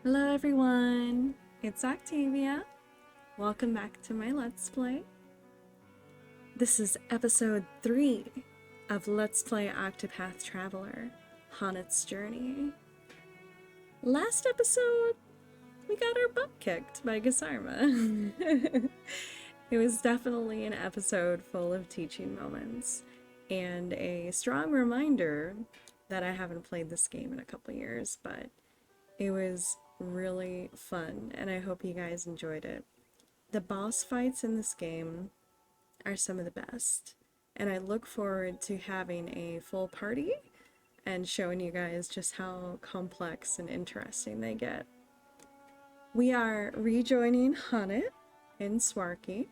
Hello everyone, it's Octavia. Welcome back to my Let's Play. This is episode 3 of Let's Play Octopath Traveler, Honnet's Journey. Last episode, we got our butt kicked by Gisarma. It was definitely an episode full of teaching moments and a strong reminder that I haven't played this game in a couple years, but it was really fun, and I hope you guys enjoyed it. The boss fights in this game are some of the best, and I look forward to having a full party and showing you guys just how complex and interesting they get. We are rejoining Honnett in Swarky.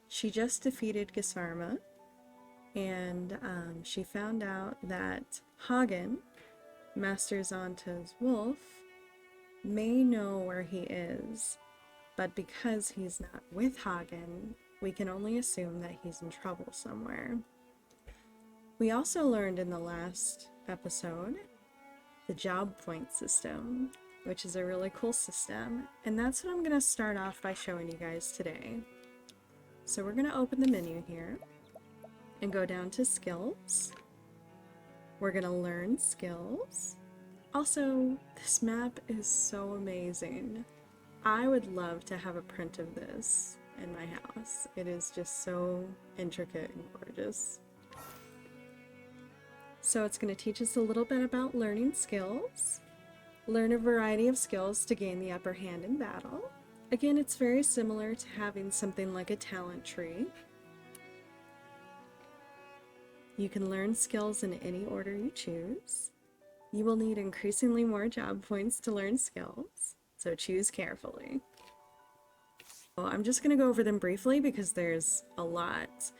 She just defeated Gisarma, and she found out that Hägen, Master Zonta's wolf, may know where he is, but because he's not with Hägen, we can only assume that he's in trouble somewhere. We also learned in the last episode the job point system, which is a really cool system, and that's what I'm going to start off by showing you guys today. So we're going to open the menu here and go down to skills. We're going to learn skills. Also, this map is so amazing. I would love to have a print of this in my house. It is just so intricate and gorgeous. So it's going to teach us a little bit about learning skills. Learn a variety of skills to gain the upper hand in battle. Again, it's very similar to having something like a talent tree. You can learn skills in any order you choose. You will need increasingly more job points to learn skills, so choose carefully. Well, I'm just going to go over them briefly because there's a lot.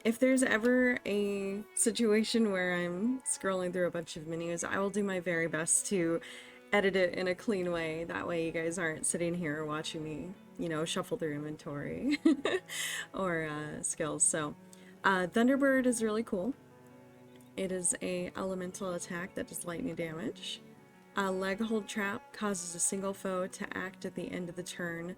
If there's ever a situation where I'm scrolling through a bunch of menus, I will do my very best to edit it in a clean way. That way you guys aren't sitting here watching me, shuffle through inventory or skills. So, Thunderbird is really cool. It is a elemental attack that does lightning damage. A leg hold trap causes a single foe to act at the end of the turn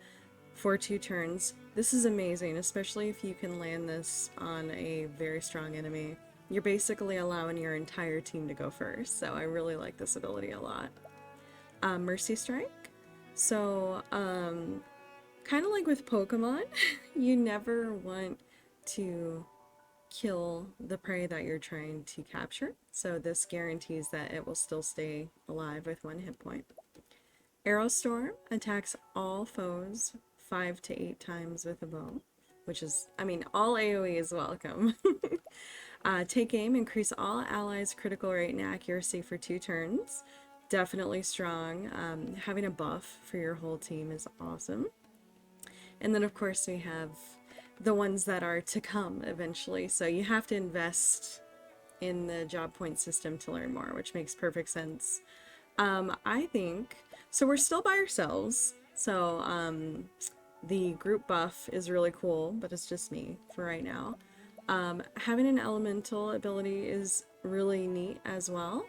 for 2 turns. This is amazing, especially if you can land this on a very strong enemy. You're basically allowing your entire team to go first, so I really like this ability a lot. Mercy Strike. So, kind of like with Pokemon, you never want to kill the prey that you're trying to capture, so this guarantees that it will still stay alive with 1 hit point. Arrow Storm attacks all foes 5 to 8 times with a bow, which is, all AoE is welcome. Take aim, increase all allies' critical rate and accuracy for 2 turns. Definitely strong. Having a buff for your whole team is awesome. And then of course we have the ones that are to come eventually, so you have to invest in the job point system to learn more, which makes perfect sense. I think so. We're still by ourselves, so the group buff is really cool, but it's just me for right now. Having an elemental ability is really neat as well,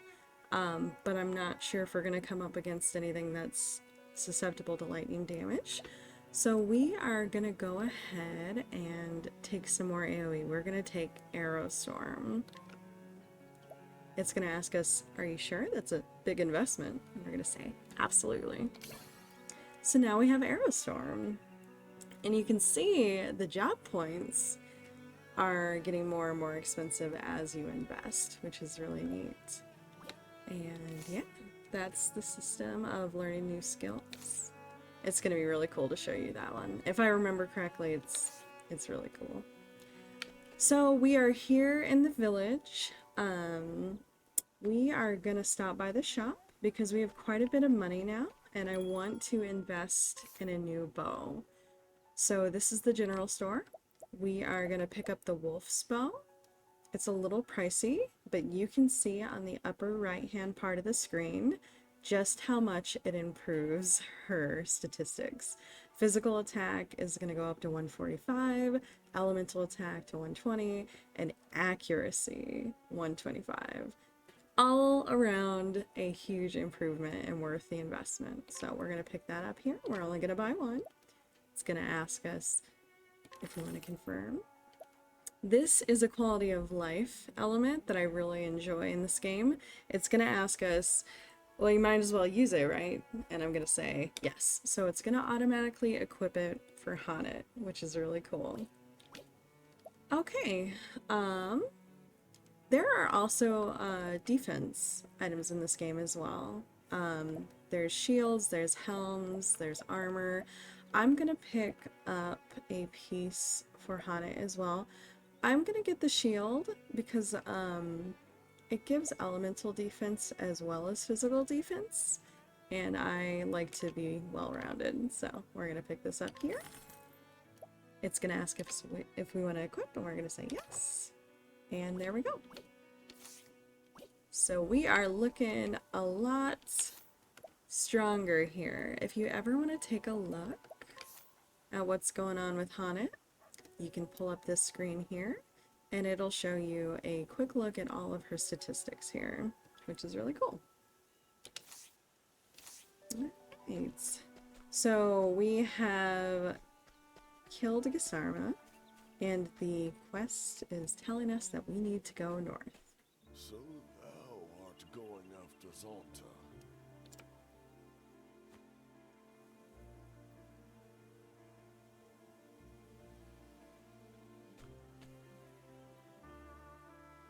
but I'm not sure if we're going to come up against anything that's susceptible to lightning damage. So we are going to go ahead and take some more AoE. We're going to take Arrow Storm. It's going to ask us, are you sure? That's a big investment. And we're going to say, absolutely. So now we have Arrow Storm. And you can see the job points are getting more and more expensive as you invest, which is really neat. And yeah, that's the system of learning new skills. It's going to be really cool to show you that one. If I remember correctly, it's really cool. So we are here in the village. We are going to stop by the shop because we have quite a bit of money now, and I want to invest in a new bow. So this is the general store. We are going to pick up the wolf's bow. It's a little pricey, but you can see on the upper right hand part of the screen just how much it improves her statistics. Physical attack is going to go up to 145, elemental attack to 120, and accuracy 125. all around a huge improvement and worth the investment. So we're going to pick that up here. We're only going to buy one. It's going to ask us if we want to confirm. This is a quality of life element that I really enjoy in this game. It's going to ask us, well, you might as well use it, right? And I'm going to say yes. So it's going to automatically equip it for Haunted, which is really cool. Okay. There are also defense items in this game as well. There's shields, there's helms, there's armor. I'm going to pick up a piece for Haunted as well. I'm going to get the shield because it gives elemental defense as well as physical defense, and I like to be well-rounded, so we're going to pick this up here. It's going to ask if we want to equip, and we're going to say yes. And there we go. So we are looking a lot stronger here. If you ever want to take a look at what's going on with Haunted, you can pull up this screen here, and it'll show you a quick look at all of her statistics here, which is really cool. Right. So we have killed Gisarma, and the quest is telling us that we need to go north. So thou art going after Zonta.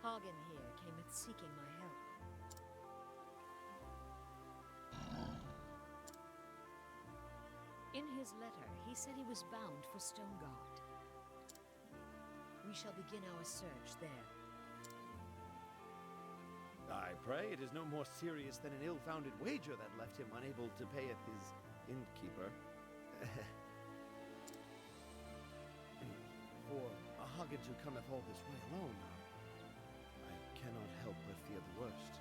Hägen here came at seeking my help. In his letter, he said he was bound for Stonegard. We shall begin our search there. I pray it is no more serious than an ill-founded wager that left him unable to pay at his innkeeper. For a Hägen who cometh all this way alone, I cannot help but fear the worst.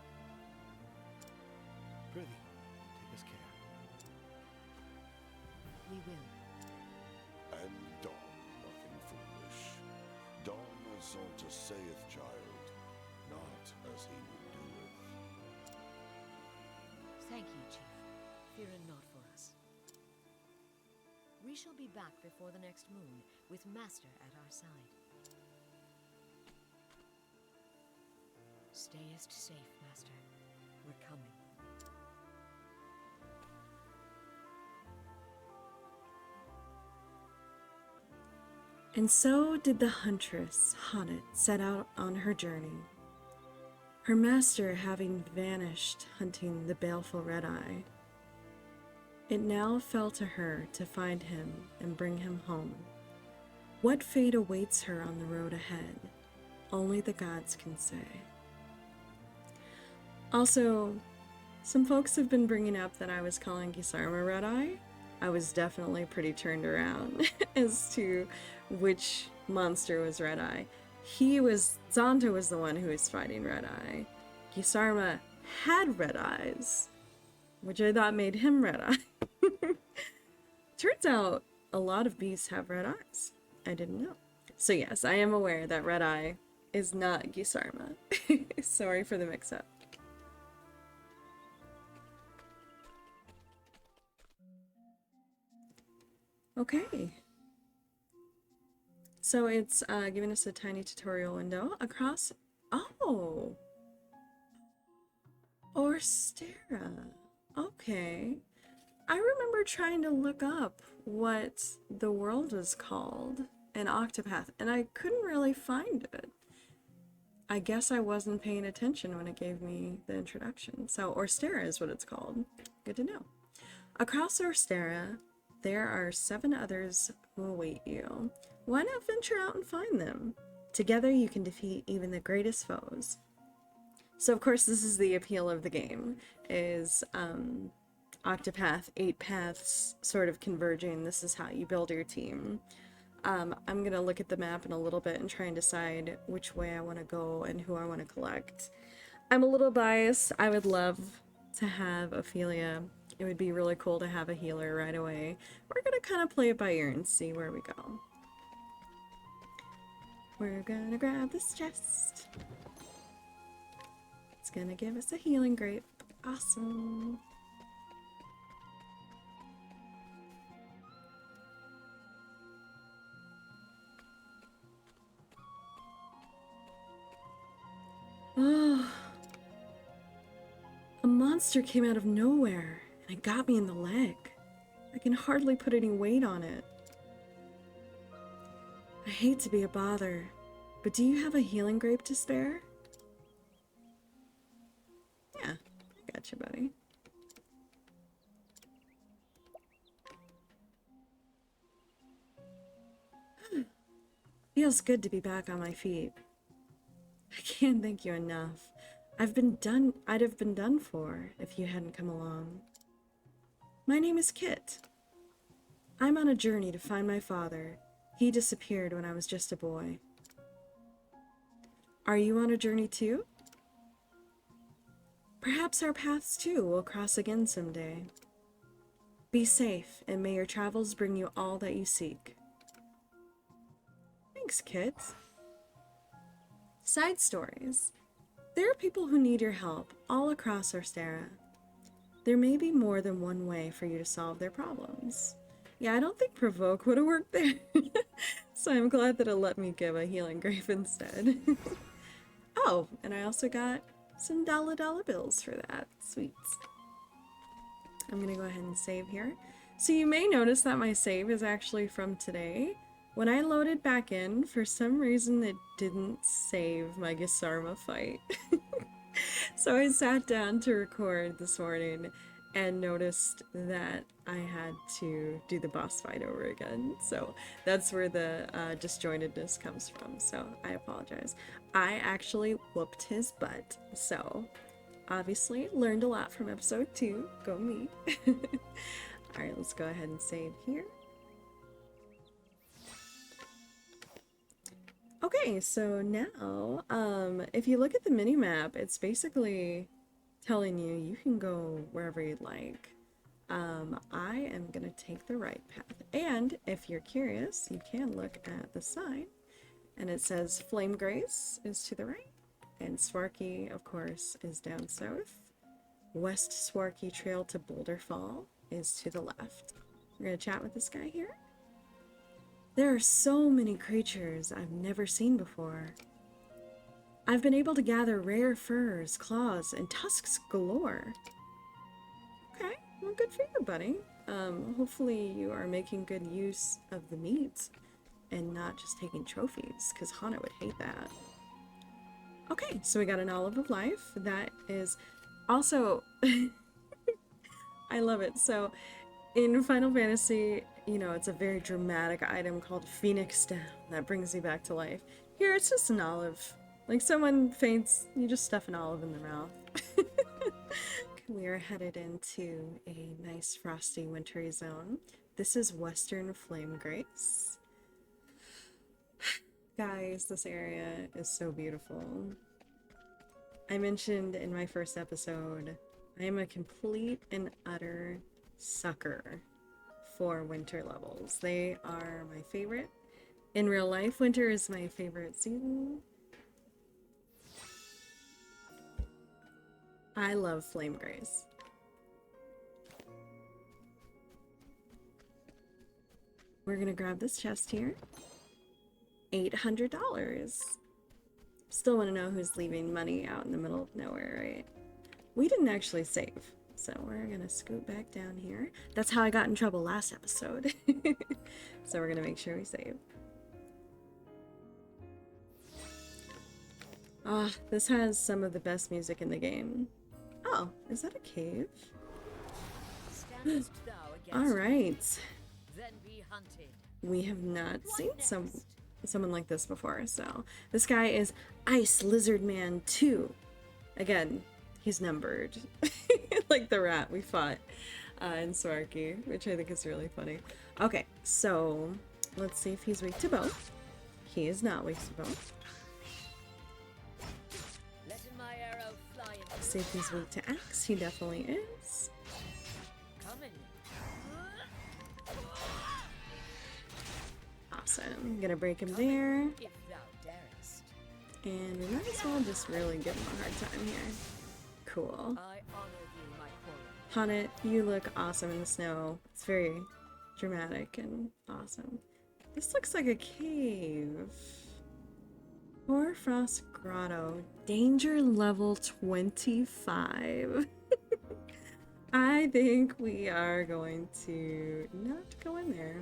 Prithee, take us care. We will. And don nothing foolish. Don as Zonta saith, child, not as he would doeth. Thank you, Chief. Fear not for us. We shall be back before the next moon, with Master at our side. Stayest safe, Master. We're coming. And so did the huntress, Haunted, set out on her journey. Her master having vanished hunting the baleful Red-Eye. It now fell to her to find him and bring him home. What fate awaits her on the road ahead, only the gods can say. Also, some folks have been bringing up that I was calling Gisarma Red-Eye. I was definitely pretty turned around as to which monster was Red-Eye. Zonta was the one who was fighting Red-Eye. Gisarma had red eyes, which I thought made him Red-Eye. Turns out a lot of beasts have red eyes. I didn't know. So yes, I am aware that Red-Eye is not Gisarma. Sorry for the mix-up. Okay. So it's giving us a tiny tutorial window across. Oh! Orstera. Okay. I remember trying to look up what the world was called in Octopath, and I couldn't really find it. I guess I wasn't paying attention when it gave me the introduction. So Orstera is what it's called. Good to know. Across Orstera, there are 7 others who await you. Why not venture out and find them? Together you can defeat even the greatest foes. So of course this is the appeal of the game, is Octopath, 8 paths sort of converging. This is how you build your team. I'm gonna look at the map in a little bit and try and decide which way I want to go and who I want to collect. I'm a little biased. I would love to have Ophelia. It would be really cool to have a healer right away. We're gonna kind of play it by ear and see where we go. We're gonna grab this chest. Let's gonna give us a healing grape. Awesome. Oh, a monster came out of nowhere and it got me in the leg. I can hardly put any weight on it. I hate to be a bother, but do you have a healing grape to spare? Yeah, I got you, buddy. Feels good to be back on my feet. I can't thank you enough. I'd have been done for if you hadn't come along. My name is Kit. I'm on a journey to find my father. He disappeared when I was just a boy. Are you on a journey too? Perhaps our paths too will cross again someday. Be safe, and may your travels bring you all that you seek. Thanks, Kit. Side stories. There are people who need your help all across Orstera. There may be more than one way for you to solve their problems. Yeah, I don't think Provoke would have worked there. So I'm glad that it let me give a healing grape instead. Oh, and I also got some dollar bills for that. Sweet. I'm gonna go ahead and save here. So you may notice that my save is actually from today. When I loaded back in, for some reason it didn't save my Gisarma fight. So I sat down to record this morning and noticed that I had to do the boss fight over again. So that's where the disjointedness comes from. So I apologize. I actually whooped his butt. So obviously learned a lot from episode 2. Go me. Alright, let's go ahead and save here. Okay, so now, if you look at the mini-map, it's basically telling you can go wherever you'd like. I am gonna take the right path, and if you're curious, you can look at the sign, and it says Flamesgrace is to the right, and Swarky, of course, is down south. West Swarky Trail to Boulder Fall is to the left. We're gonna chat with this guy here. There are so many creatures I've never seen before. I've been able to gather rare furs, claws, and tusks galore. Okay, well, good for you, buddy. Hopefully you are making good use of the meat and not just taking trophies, because Hana would hate that. Okay, so we got an Olive of Life. That is also... I love it. So, in Final Fantasy, you know, it's a very dramatic item called Phoenix Down that brings you back to life. Here, it's just an olive. Like, someone faints, you just stuff an olive in their mouth. We are headed into a nice, frosty, wintry zone. This is Western Flamesgrace. Guys, this area is so beautiful. I mentioned in my first episode, I am a complete and utter sucker for winter levels. They are my favorite. In real life, winter is my favorite season. I love Flamesgrace. We're gonna grab this chest here. $800. Still want to know who's leaving money out in the middle of nowhere, right? We didn't actually save, so we're gonna scoot back down here. That's how I got in trouble last episode. So we're gonna make sure we save. Ah, this has some of the best music in the game. Oh, is that a cave? Alright. We have not seen someone like this before, so this guy is Ice Lizard Man 2. Again, he's numbered. Like the rat we fought in Swarky, which I think is really funny. Okay, so let's see if he's weak to both. He is not weak to both. See if he's weak to axe. He definitely is. Awesome. I'm gonna break him there. And we might as well just really give him a hard time here. cool. I honor thee, my quarry. Haunted, you look awesome in the snow. It's very dramatic and awesome. This looks like a cave. Hoarfrost Grotto. Danger level 25. I think we are going to not go in there.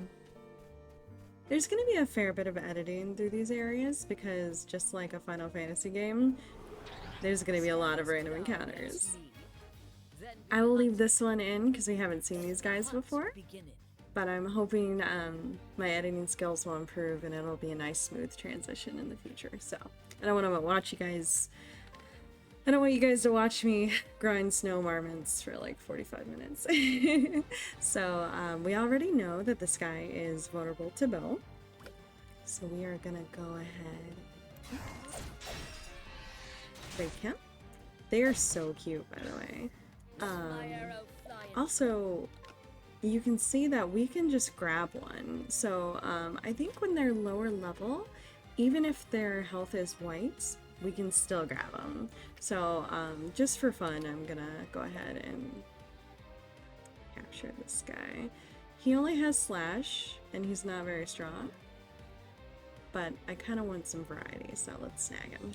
There's going to be a fair bit of editing through these areas because just like a Final Fantasy game, there's going to be a lot of random encounters. I will leave this one in because we haven't seen these guys before, but I'm hoping my editing skills will improve and it'll be a nice smooth transition in the future. So I don't want to watch you guys. I don't want you guys to watch me grind snow marmots for like 45 minutes. So we already know that this guy is vulnerable to bow. So we are gonna go ahead. Break him. They are so cute, by the way. Also, you can see that we can just grab one. So I think when they're lower level, even if their health is white, we can still grab them. So just for fun, I'm gonna go ahead and capture this guy. He only has slash and he's not very strong, but I kind of want some variety, so let's snag him.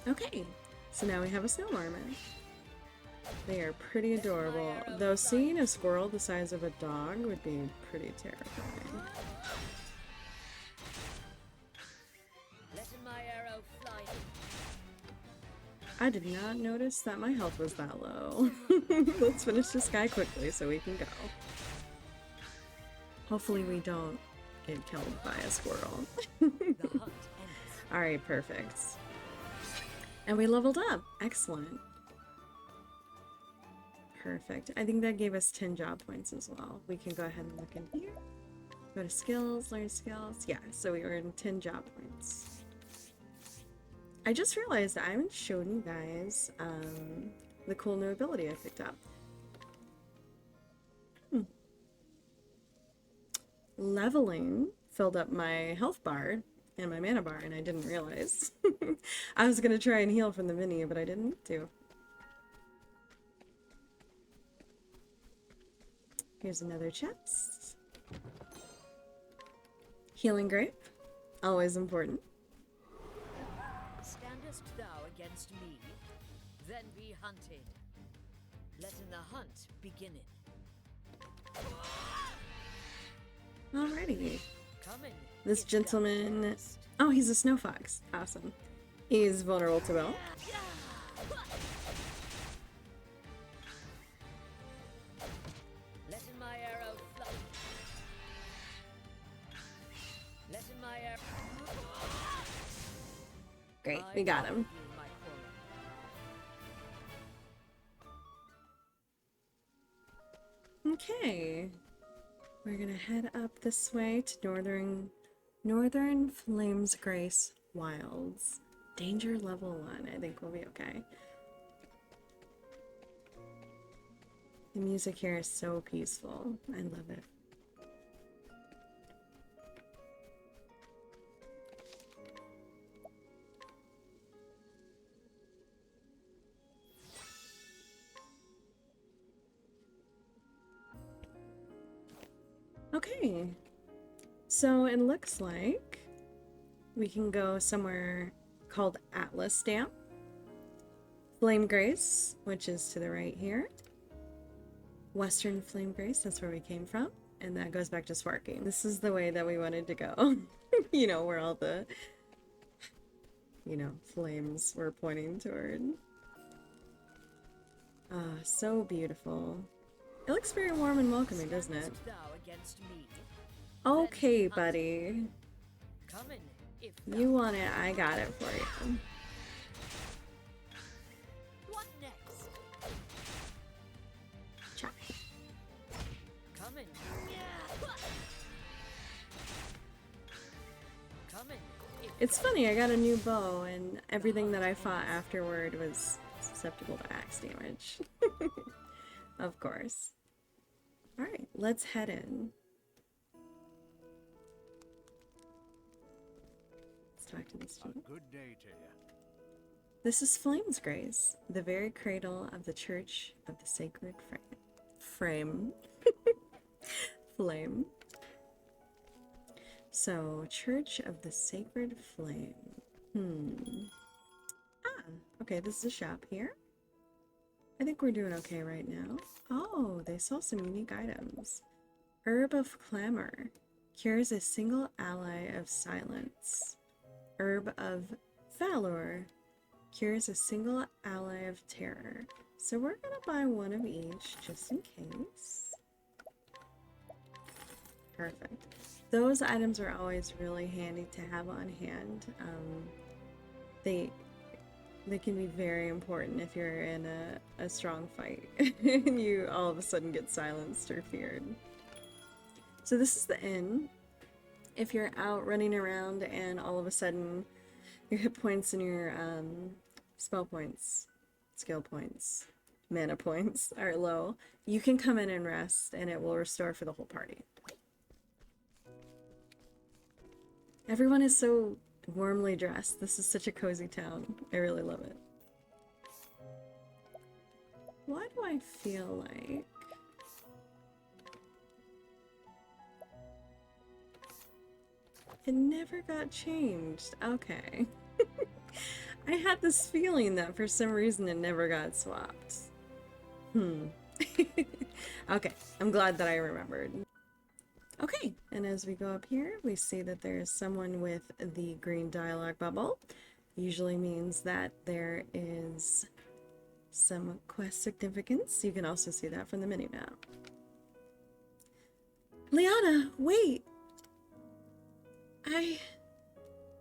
Okay, so now we have a snow marmot. They are pretty adorable, though seeing a squirrel the size of a dog would be pretty terrifying. I did not notice that my health was that low. Let's finish this guy quickly so we can go. Hopefully we don't get killed by a squirrel. Alright, perfect. And we leveled up. Excellent. Perfect. I think that gave us 10 job points as well. We can go ahead and look in here. Go to skills, learn skills. Yeah, so we earned 10 job points. I just realized I haven't shown you guys the cool new ability I picked up. Leveling filled up my health bar and my mana bar, and I didn't realize. I was gonna try and heal from the mini, but I didn't do. Here's another chest. Healing grape, always important. Standest thou against me? Then be hunted. Let in the hunt begin it. Alrighty. Come in, This if thou gentleman... darest. Oh, he's a snow fox. Awesome. He's vulnerable to bow. Let in my arrow fly. Let in my arrow. Great, we got him. Okay. We're gonna head up this way to Northern Flamesgrace Wilds. Danger level 1. I think we'll be okay. The music here is so peaceful. I love it. Okay, so it looks like we can go somewhere called Atlas Dam, Flamegrace, which is to the right here, Western Flamegrace, that's where we came from, and that goes back to Sparking. This is the way that we wanted to go. You know, where all the, you know, flames were pointing toward. Ah, so beautiful. It looks very warm and welcoming, doesn't it? Okay, buddy. You want it, I got it for you. What next? Chop. Come in. Come in. It's funny, I got a new bow, and everything that I fought afterward was susceptible to axe damage. Of course. Alright, let's head in. Let's talk to this chief. Good day to you. This is Flamesgrace, the very cradle of the Church of the Sacred Frame. Flame. So, Church of the Sacred Flame. Okay, this is a shop here. I think we're doing okay right now. Oh, they sell some unique items. Herb of Clamor. Cures a single ally of silence. Herb of Valor. Cures a single ally of terror. So we're gonna buy one of each, just in case. Perfect. Those items are always really handy to have on hand. They can be very important if you're in a strong fight and you all of a sudden get silenced or feared. So this is the inn. If you're out running around and all of a sudden your hit points and your spell points, skill points, mana points are low, you can come in and rest and it will restore for the whole party. Everyone is so warmly dressed. This is such a cozy town. I really love it. Why do I feel like... it never got changed? Okay. I had this feeling that for some reason it never got swapped. Okay, I'm glad that I remembered. Okay, and as we go up here, we see that there's someone with the green dialogue bubble. Usually means that there is some quest significance. You can also see that from the minimap. Liana, wait!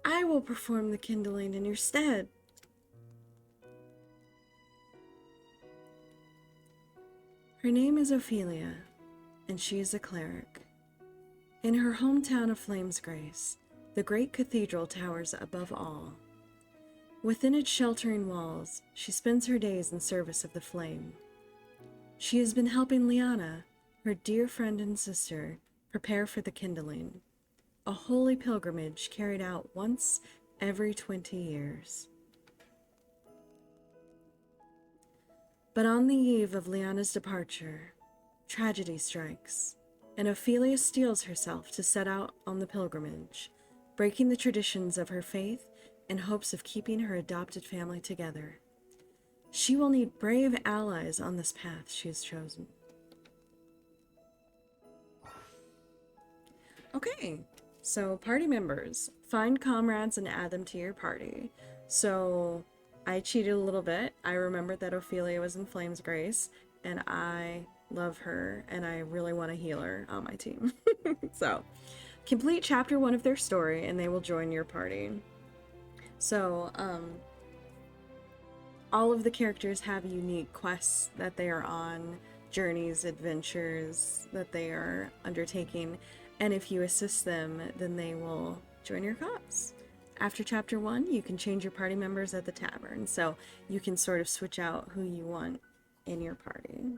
I will perform the kindling in your stead. Her name is Ophelia, and she is a cleric. In her hometown of Flamesgrace, the great cathedral towers above all. Within its sheltering walls, she spends her days in service of the flame. She has been helping Liana, her dear friend and sister, prepare for the kindling, a holy pilgrimage carried out once every 20 years. But on the eve of Liana's departure, tragedy strikes, and Ophelia steels herself to set out on the pilgrimage, breaking the traditions of her faith in hopes of keeping her adopted family together. She will need brave allies on this path she has chosen. Okay, so party members. Find comrades and add them to your party. So I cheated a little bit. I remembered that Ophelia was in Flamesgrace, and I love her, and I really want to heal her on my team. So, complete chapter 1 of their story, and they will join your party. So, all of the characters have unique quests that they are on, journeys, adventures that they are undertaking, and if you assist them, then they will join your cause. After chapter 1, you can change your party members at the tavern, so you can sort of switch out who you want in your party.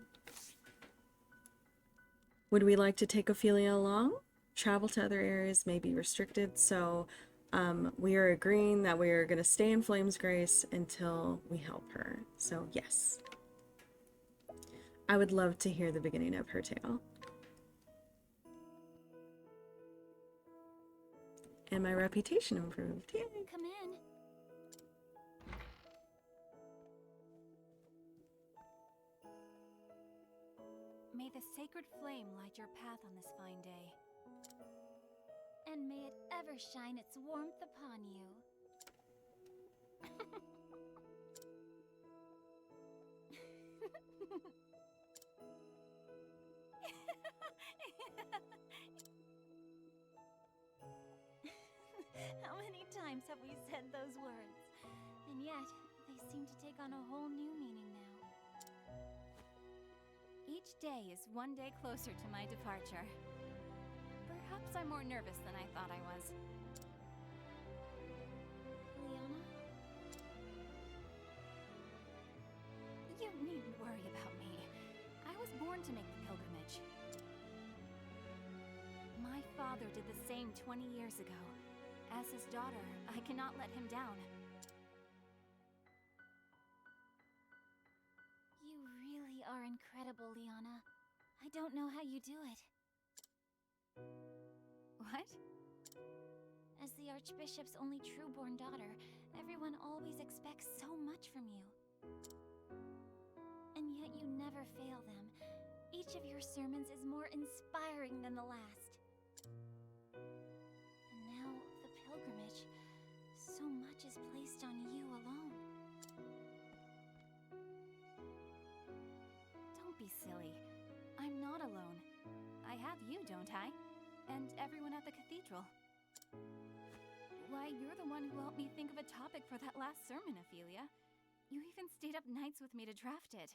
Would we like to take Ophelia along? Travel to other areas may be restricted, so we are agreeing that we are going to stay in Flamesgrace until we help her. So yes. I would love to hear the beginning of her tale. And my reputation improved. Yay! Come in. May the sacred flame light your path on this fine day. And may it ever shine its warmth upon you. How many times have we said those words? And yet, they seem to take on a whole new meaning now. Each day is one day closer to my departure. Perhaps I'm more nervous than I thought I was. Liana? You needn't worry about me. I was born to make the pilgrimage. My father did the same 20 years ago. As his daughter, I cannot let him down. incredible, Liana. I don't know how you do it. What? As the Archbishop's only true-born daughter, everyone always expects so much from you. And yet you never fail them. Each of your sermons is more inspiring than the last. And now, the pilgrimage, so much is placed on you alone. Don't be silly. I'm not alone. I have you, don't I? And everyone at the cathedral. Why, you're the one who helped me think of a topic for that last sermon, Ophelia. You even stayed up nights with me to draft it.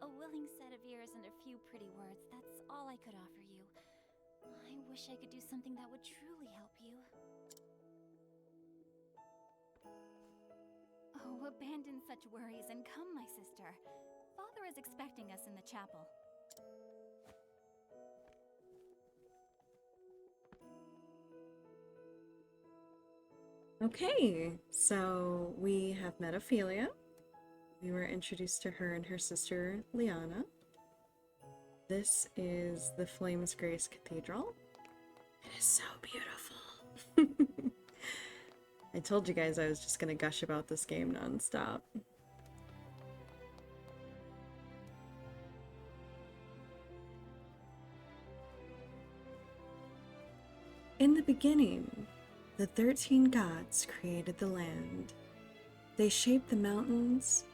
A willing set of ears and a few pretty words, that's all I could offer you. I wish I could do something that would truly help you. Oh, abandon such worries and come, my sister. Father is expecting us in the chapel. Okay, so we have met Ophelia. We were introduced to her and her sister, Liana. This is the Flamesgrace Cathedral. It is so beautiful. I told you guys I was just gonna gush about this game nonstop. In the beginning, the 13 gods created the land. They shaped the mountains,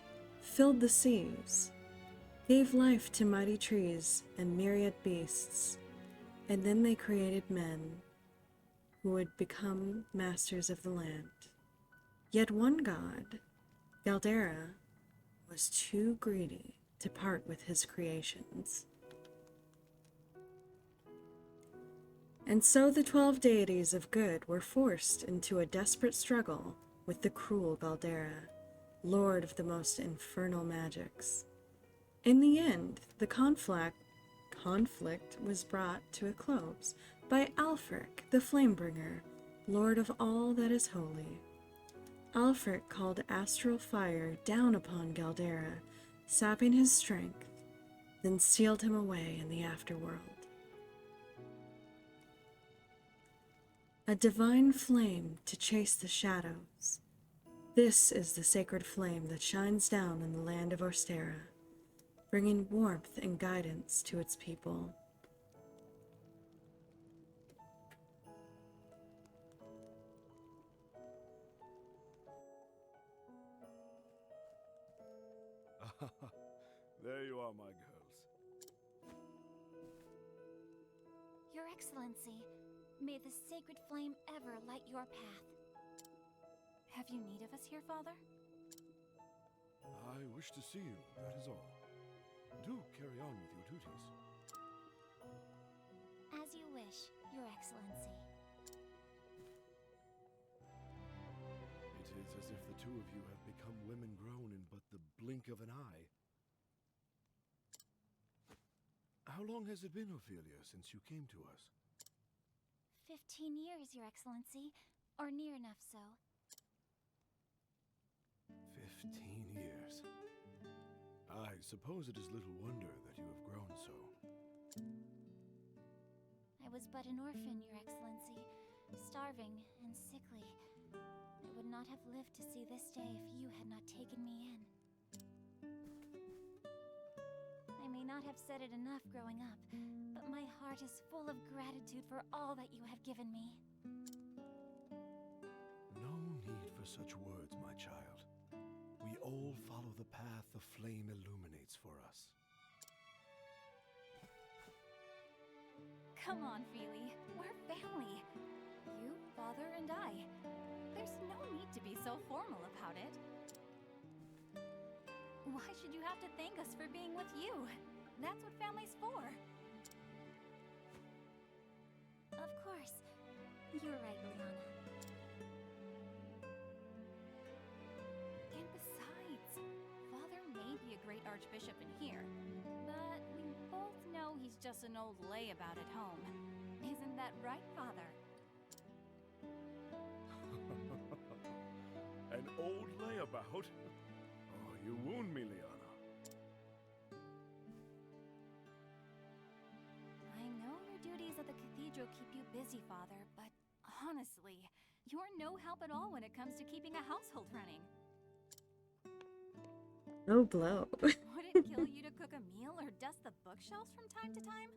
filled the seas, gave life to mighty trees and myriad beasts, and then they created men who would become masters of the land. Yet one god, Galdera, was too greedy to part with his creations. And so the 12 deities of good were forced into a desperate struggle with the cruel Galdera, lord of the most infernal magics. In the end, the conflict was brought to a close by Alfric, the Flamebringer, lord of all that is holy. Alfric called astral fire down upon Galdera, sapping his strength, then sealed him away in the afterworld. A divine flame to chase the shadows. This is the sacred flame that shines down in the land of Orstera, bringing warmth and guidance to its people. There you are, my girls. Your Excellency, may the sacred flame ever light your path. Have you need of us here, Father? I wish to see you, that is all. Do carry on with your duties. As you wish, Your Excellency. It is as if the two of you have become women grown in but the blink of an eye. How long has it been, Ophelia, since you came to us? 15 years, Your Excellency, or near enough so. 15 years. I suppose it is little wonder that you have grown so. I was but an orphan, Your Excellency, starving and sickly. I would not have lived to see this day if you had not taken me in. I may not have said it enough growing up, but my heart is full of gratitude for all that you have given me. No need for such words, my child. We all follow the path the flame illuminates for us. Come on, Feely. We're family. You, Father, and I. There's no need to be so formal about it. Why should you have to thank us for being with you? That's what family's for. Of course. You're right, Liana. And besides, Father may be a great archbishop in here, but we both know he's just an old layabout at home. Isn't that right, Father? An old layabout? Oh, you wound me, Liana. Mojo keep you busy, Father, but honestly, you're no help at all when it comes to keeping a household running. Oh, blow. Would it kill you to cook a meal or dust the bookshelves from time to time?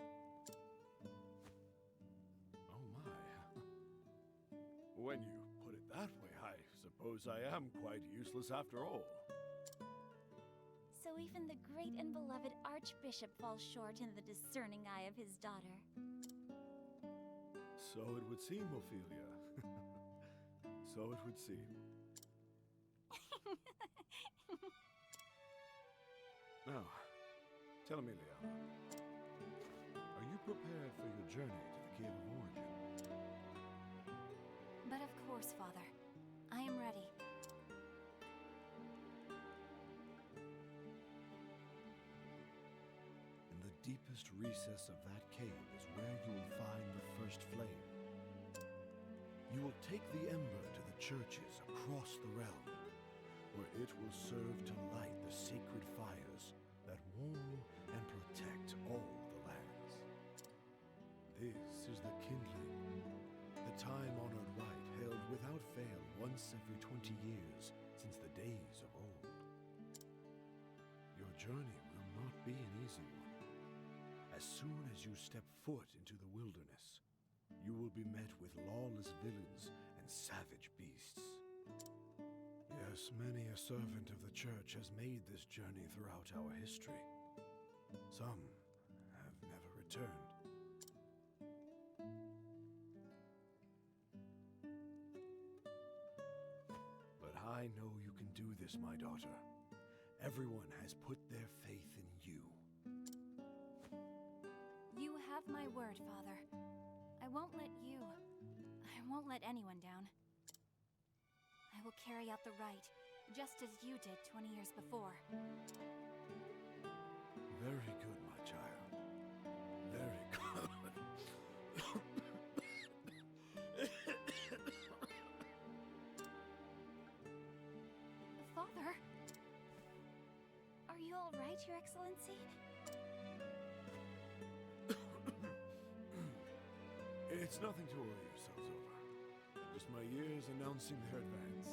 Oh my. When you put it that way, I suppose I am quite useless after all. So even the great and beloved Archbishop falls short in the discerning eye of his daughter. So it would seem, Ophelia. So it would seem. Now, tell me, Liana, are you prepared for your journey to the Cave of Origin? But of course, Father. I am ready. In the deepest recess of that cave is where you will find the first flame. You will take the ember to the churches across the realm, where it will serve to light the sacred fires that warm and protect all the lands. This is the kindling, the time-honored rite held without fail once every 20 years since the days of old. Your journey will not be an easy one. As soon as you step foot into the wilderness, you will be met with lawless villains and savage beasts. Yes, many a servant of the church has made this journey throughout our history. Some have never returned. But I know you can do this, my daughter. Everyone has put their faith in you. You have my word, Father. I won't let anyone down. I will carry out the rite, just as you did 20 years before. Very good, my child. Very good. Father? Are you all right, Your Excellency? It's nothing to worry yourselves over. Just my years announcing their advance.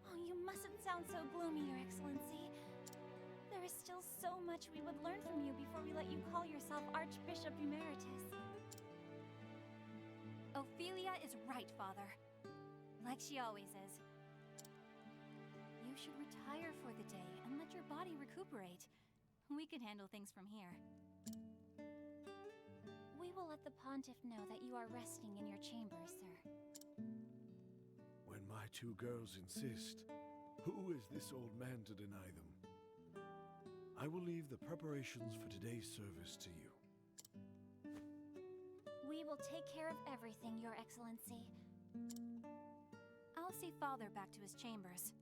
Oh, you mustn't sound so gloomy, Your Excellency. There is still so much we would learn from you before we let you call yourself Archbishop Emeritus. Ophelia is right, Father. Like she always is. You should retire for the day and let your body recuperate. We can handle things from here. We will let the Pontiff know that you are resting in your chambers, sir. When my two girls insist, who is this old man to deny them? I will leave the preparations for today's service to you. We will take care of everything, Your Excellency. I'll see Father back to his chambers.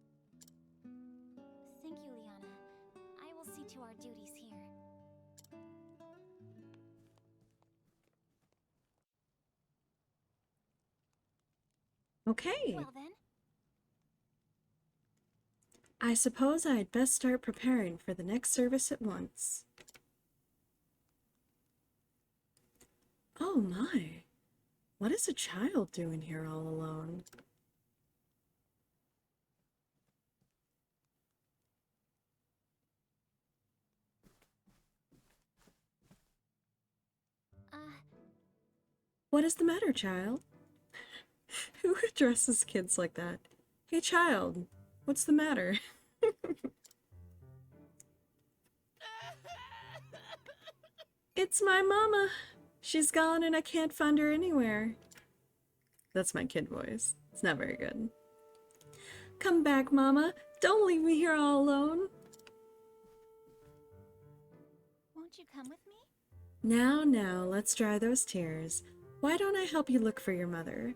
Thank you, Liana. I will see to our duties here. Okay. Well then, I suppose I'd best start preparing for the next service at once. Oh my. What is a child doing here all alone? What is the matter, child? Who addresses kids like that? Hey, child, what's the matter? It's my mama. She's gone and I can't find her anywhere. That's my kid voice. It's not very good. Come back, mama. Don't leave me here all alone. won't you come with me? Now, let's dry those tears. Why don't I help you look for your mother?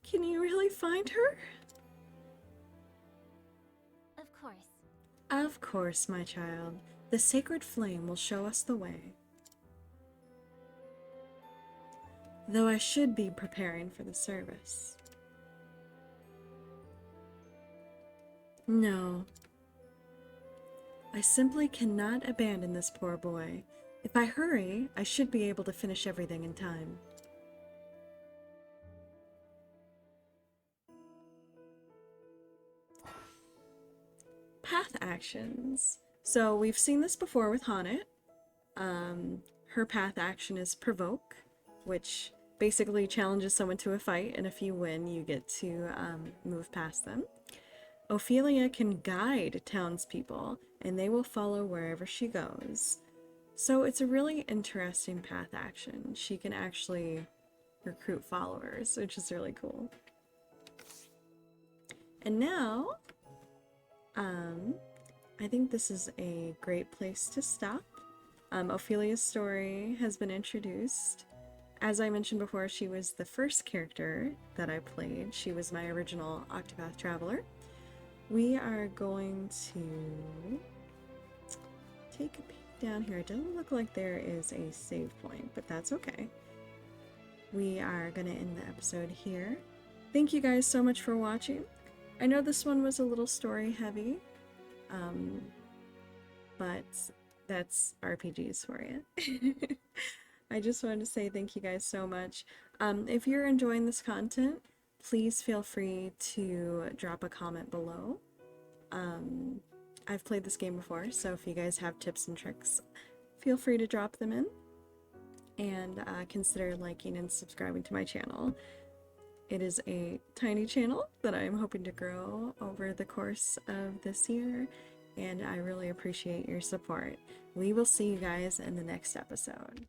Can you really find her? Of course. Of course, my child. The sacred flame will show us the way. Though I should be preparing for the service. No. I simply cannot abandon this poor boy. If I hurry, I should be able to finish everything in time. Path actions. So we've seen this before with Haunted. Her path action is provoke, which basically challenges someone to a fight, and if you win, you get to move past them. Ophelia can guide townspeople, and they will follow wherever she goes. So it's a really interesting path action. She can actually recruit followers, which is really cool. And now, I think this is a great place to stop. Ophelia's story has been introduced. As I mentioned before, she was the first character that I played. She was my original Octopath Traveler. We are going to take a peek down here. It doesn't look like there is a save point, but that's okay. We are going to end the episode here. Thank you guys so much for watching. I know this one was a little story heavy, but that's RPGs for you. I just wanted to say thank you guys so much. If you're enjoying this content, please feel free to drop a comment below. I've played this game before, so if you guys have tips and tricks, feel free to drop them in. And consider liking and subscribing to my channel. It is a tiny channel that I'm hoping to grow over the course of this year, and I really appreciate your support. We will see you guys in the next episode.